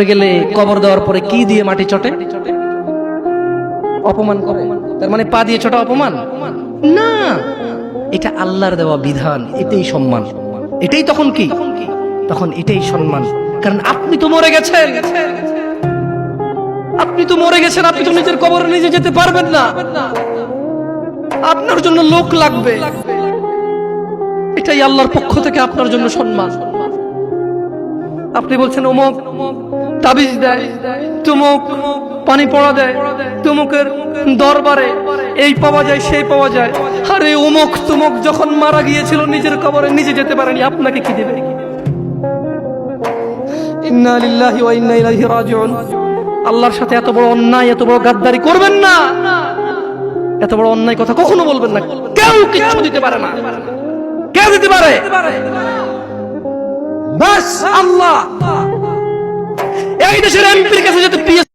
গেলে কবর দেওয়ার পরে কি দিয়ে মাটি চটে? অপমান করে। তার মানে পা দিয়ে ছোটা অপমান না, এটা আল্লাহর দেওয়া বিধান, এটাই সম্মান। এটাই তখন কি? তখন এটাই সম্মান। কারণ আপনি তো মরে গেছেন, আপনি তো মরে গেছেন, আপনি তো নিজের কবরে নিজে যেতে পারবেন না, আপনার জন্য লোক লাগবে। এটাই আল্লাহর পক্ষ থেকে আপনার জন্য সম্মান। আপনি বলছেন অমুক তাবিজ দেয়, তুমুক পানি পড়া দেয়, তুমুকের দরবারে এই পাওয়া যায় সেই পাওয়া যায়। আরে অমুক তুমুক যখন মারা গিয়েছিল নিজের কবরে নিজে যেতে পারেনি, আপনাকে কি দেবে? ইন্না লিল্লাহি ওয়া ইন্না ইলাইহি রাজিউন। আল্লাহর সাথে এত বড় অন্যায়, এত বড় গাদ্দারি করবেন না, এত বড় অন্যায় কথা কখনো বলবেন না। কেউ কিছু দিতে পারে না। কে দিতে পারে? বাস আল্লাহ। এই দেশের এমপির কাছে যেতে